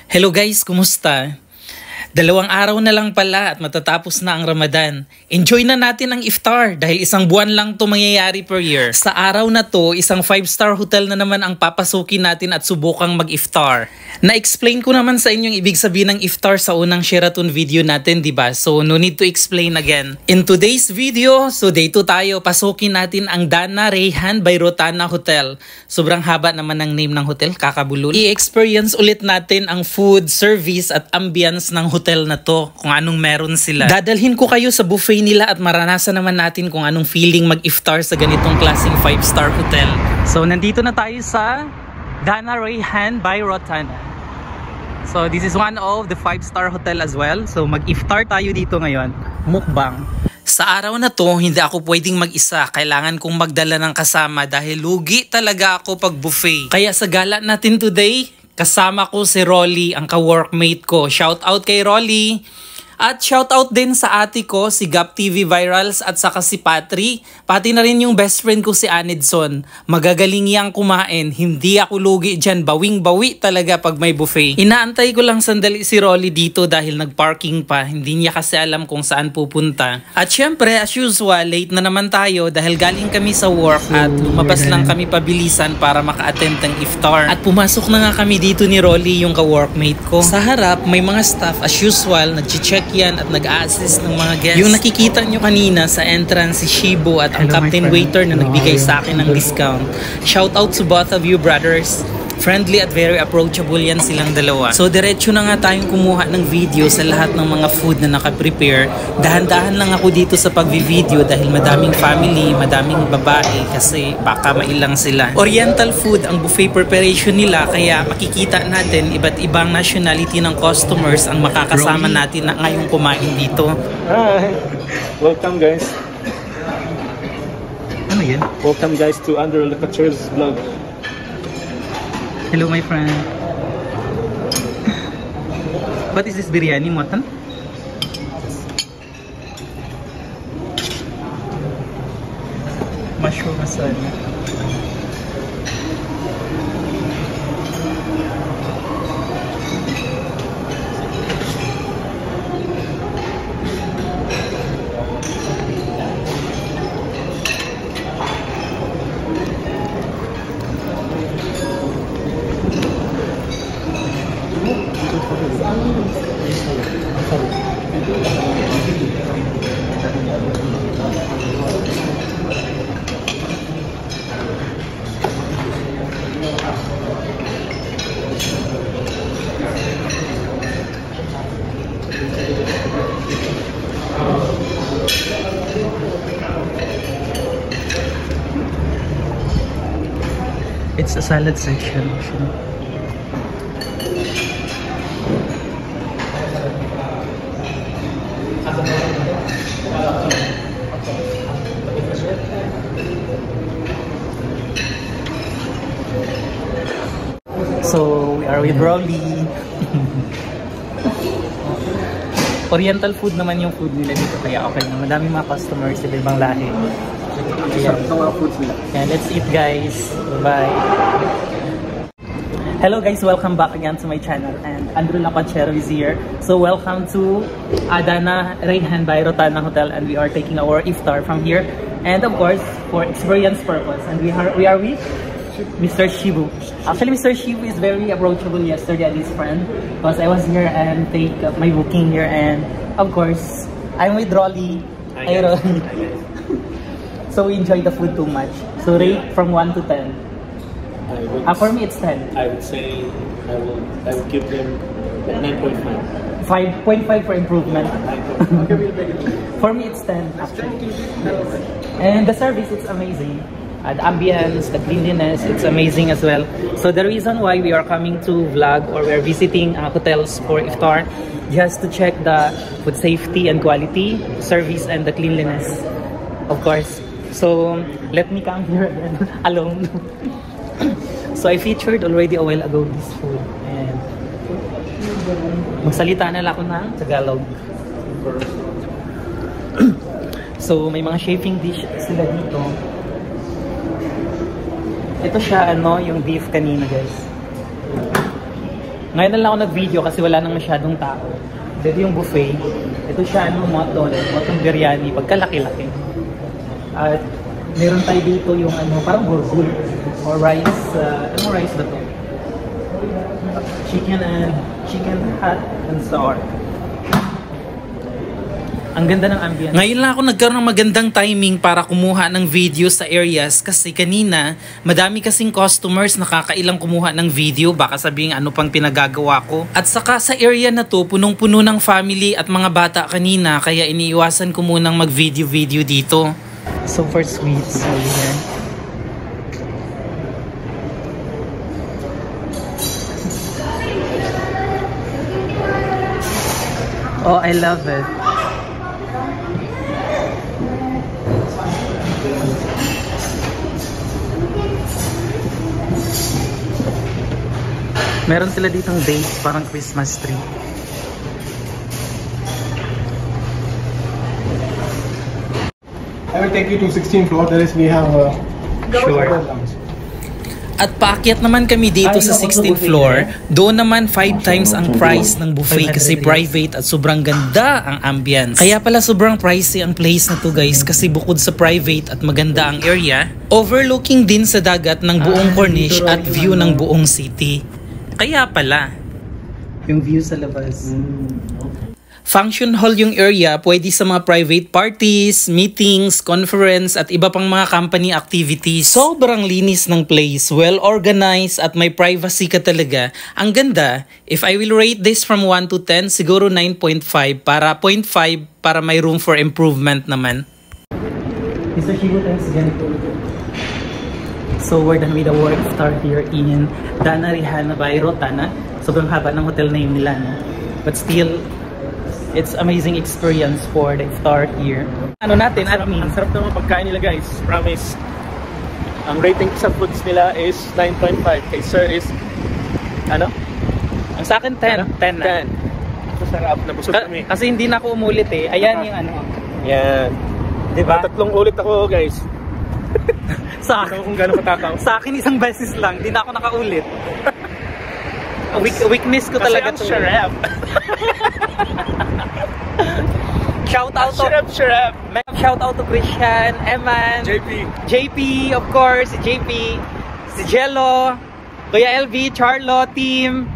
Hello guys, kumusta? 2 araw na lang pala at matatapos na ang Ramadan. Enjoy na natin ang iftar dahil 1 buwan lang to mangyayari per year. Sa araw na to, isang 5-star hotel na naman ang papasukin natin at subukang mag-iftar. Na-explain ko naman sa inyo yung ibig sabihin ng iftar sa unang Sheraton video natin, diba? So no need to explain again. In today's video, so day 2 tayo, pasukin natin ang Dana Rayhan by Rotana Hotel. Sobrang haba naman ng name ng hotel, kakabulol. I-experience ulit natin ang food, service at ambience ng hotel na to, kung anong meron sila. Dadalhin ko kayo sa buffet nila at maranasan naman natin kung anong feeling mag-iftar sa ganitong klaseng 5-star hotel. So nandito na tayo sa Dana Rayhan by Rotana. So this is one of the 5-star hotel as well. So mag-iftar tayo dito ngayon. Mukbang. Sa araw na to, hindi ako pwedeng mag-isa. Kailangan kong magdala ng kasama dahil lugi talaga ako pag buffet. Kaya sa gala natin today, kasama ko si Rolly, ang ka-workmate ko. Shout out kay Rolly. At shout out din sa ate ko, si Gap TV Virals at saka si Patri. Pati na rin yung best friend ko si Anedson. Magagaling yang kumain. Hindi ako lugi dyan. Bawing-bawi talaga pag may buffet. Inaantay ko lang sandali si Rolly dito dahil nag-parking pa. Hindi niya kasi alam kung saan pupunta. At syempre, as usual, late na naman tayo dahil galing kami sa work at lumabas lang kami pabilisan para maka-attend ng iftar. At pumasok na nga kami dito ni Rolly, yung ka-workmate ko. Sa harap, may mga staff as usual, nag-check yan at nag-a-assist ng mga guests. Yung nakikita nyo kanina sa entrance si Shibu at ang captain waiter na nagbigay sa akin ng discount. Shout out to both of you brothers. Friendly at very approachable yan silang dalawa. So diretso na nga tayong kumuha ng video sa lahat ng mga food na naka-prepare. Dahan-dahan lang ako dito sa pag-video dahil madaming family, madaming babae kasi baka mailang sila. Oriental food ang buffet preparation nila kaya makikita natin iba't ibang nationality ng customers ang makakasama natin na ngayong kumain dito. Hi! Welcome guys. Ano yan? Welcome guys to Under Locatures vlog. Hello my friend. What is this biryani, mutton? Mushroom masala. It's a salad section actually. So we are with Rolly. Oriental food naman yung food nila dito kaya okay na. Madaming mga customers, ibang lahi. Yeah, let's eat guys. Bye. Hello guys, welcome back again to my channel and Andrew Lapachero is here. So welcome to Dana Rayhan by Rotana Hotel and we are taking our iftar from here and of course for experience purpose and we are with Mr. Shibu. Actually Mr. Shibu is very approachable yesterday at his friend because I was here and take my booking here and of course I'm with Rolly. Hi Rolly. So we enjoy the food too much. So rate from 1 to 10. For me it's 10. I would say I would give them 9.5. 5.5 for improvement. For me it's 10 actually. And the service it's amazing. The ambience, the cleanliness, it's amazing as well. So the reason why we are coming to vlog or we're visiting hotels for iftar just to check the food safety and quality, service and the cleanliness, of course. So let me come here again alone. So I featured already a while ago this food and magsalita na lang ako ng Tagalog. So may mga chefing dish sila dito. Ito siya, ano, yung beef kanina, guys. Ngayon na lang ako nag-video kasi wala nang masyadong tao. Dito yung buffet. Ito siya, motong biryani, pagkalaki-laki. At meron tayo dito yung parang burgul or rice. Anong rice ba to? Chicken hot and sour. Ang ganda ng ambience. Ngayon lang ako nagkaroon ng magandang timing para kumuha ng video sa areas kasi kanina, madami kasing customers nakakailang kumuha ng video. Baka sabihin ano pang pinagagawa ko. At saka sa area na to, punong-puno ng family at mga bata kanina kaya iniiwasan ko munang mag-video dito. So for sweets, here. Oh, I love it. Meron sila ditong dates, parang Christmas tree. I will take you to 16th floor. There is we have Sure. At paakyat naman kami dito sa 16th floor. Doon naman 5 times ang price ng buffet kasi private at sobrang ganda ang ambience. Kaya pala sobrang pricey ang place na to guys kasi bukod sa private at maganda ang area, overlooking din sa dagat ng buong Corniche at view ng buong city. Kaya pala yung view sa labas. Function hall yung area, pwede sa mga private parties, meetings, conference, at iba pang mga company activities. Sobrang linis ng place, well organized, at may privacy ka talaga. Ang ganda, if I will rate this from 1 to 10, siguro 9.5 para 0.5 para may room for improvement naman. Mr. Shigo, thanks again. So we're done with the work star here in Dana Rihana by Rotana. Sobrang haba ng hotel name nila, no? But still, it's amazing experience for the iftar here. Ano natin, admin? Ang sarap naman pagkain nila guys, promise. Ang rating sa foods nila is 9.5. Kay sir is, ano? Ang sa akin 10. 10 na. 10. Masarap, nabusog kami. Kasi hindi na ako umulit eh. Ayan yung ano. Yan. Diba? 3 ulit ako guys. Sa Alam kung gano'n katakaw. Sa akin isang beses lang, hindi na ako nakaulit. Weakness ko talaga to. Sharap. Shout out to Sharap. Shout out to Christian, Eman, JP, of course, si JP, si Jello, Kuya LV, Charlo, team.